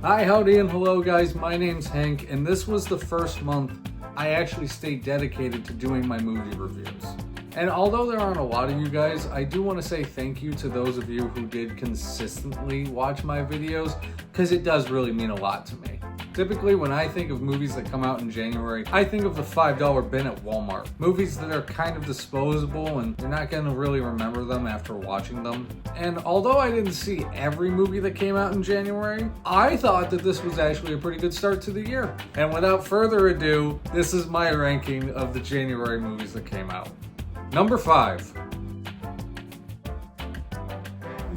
Hi, howdy, and hello guys, my name's Hank, and this was the first month I actually stayed dedicated to doing my movie reviews. And although there aren't a lot of you guys, I do want to say thank you to those of you who did consistently watch my videos, because it does really mean a lot to me. Typically, when I think of movies that come out in January, I think of the $5 bin at Walmart. Movies that are kind of disposable and you're not gonna really remember them after watching them. And although I didn't see every movie that came out in January, I thought that this was actually a pretty good start to the year. And without further ado, this is my ranking of the January movies that came out. Number 5.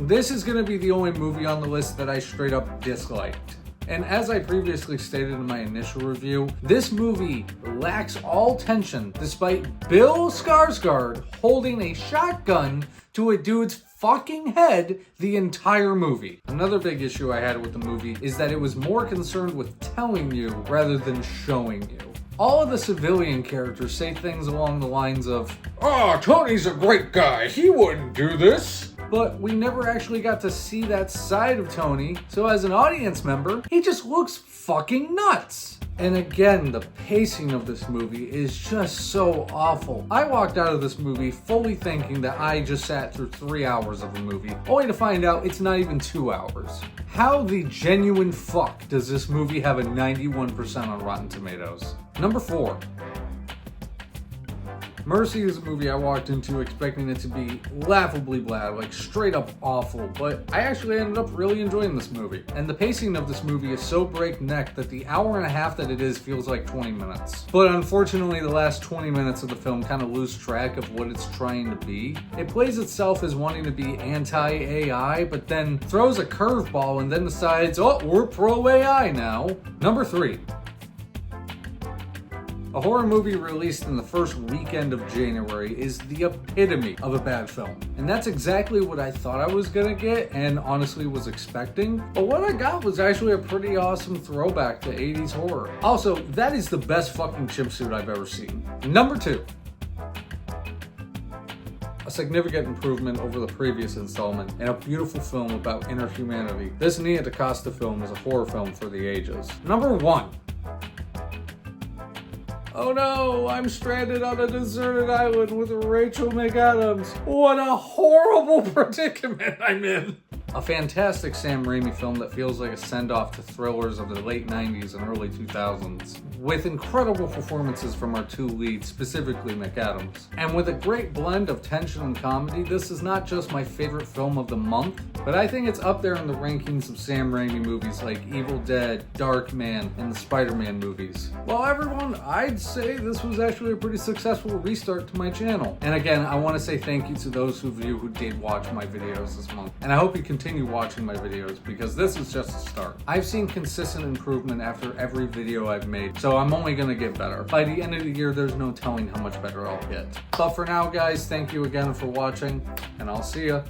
This is gonna be the only movie on the list that I straight up disliked. And as I previously stated in my initial review, this movie lacks all tension despite Bill Skarsgård holding a shotgun to a dude's fucking head the entire movie. Another big issue I had with the movie is that it was more concerned with telling you rather than showing you. All of the civilian characters say things along the lines of, "Oh, Tony's a great guy, he wouldn't do this." But we never actually got to see that side of Tony, so as an audience member, he just looks fucking nuts. And again, the pacing of this movie is just so awful. I walked out of this movie fully thinking that I just sat through 3 hours of a movie, only to find out it's not even 2 hours. How the genuine fuck does this movie have a 91% on Rotten Tomatoes? Number 4. Mercy is a movie I walked into expecting it to be laughably bad, like straight up awful, but I actually ended up really enjoying this movie. And the pacing of this movie is so breakneck that the hour and a half that it is feels like 20 minutes. But unfortunately, the last 20 minutes of the film kind of lose track of what it's trying to be. It plays itself as wanting to be anti-AI, but then throws a curveball and then decides, oh, we're pro-AI now. Number 3. A horror movie released in the first weekend of January is the epitome of a bad film. And that's exactly what I thought I was gonna get and honestly was expecting. But what I got was actually a pretty awesome throwback to 80s horror. Also, that is the best fucking chimp suit I've ever seen. Number 2. A significant improvement over the previous installment and a beautiful film about inner humanity. This Nia DaCosta film is a horror film for the ages. Number 1. Oh no, I'm stranded on a deserted island with Rachel McAdams. What a horrible predicament I'm in. A fantastic Sam Raimi film that feels like a send-off to thrillers of the late 90s and early 2000s, with incredible performances from our two leads, specifically McAdams. And with a great blend of tension and comedy, this is not just my favorite film of the month, but I think it's up there in the rankings of Sam Raimi movies like Evil Dead, Darkman, and the Spider-Man movies. Well, everyone, I'd say this was actually a pretty successful restart to my channel. And again, I want to say thank you to those of you who did watch my videos this month. And I hope you continue watching my videos because this is just a start. I've seen consistent improvement after every video I've made, so I'm only gonna get better. By the end of the year, there's no telling how much better I'll get. But for now, guys, thank you again for watching, and I'll see ya.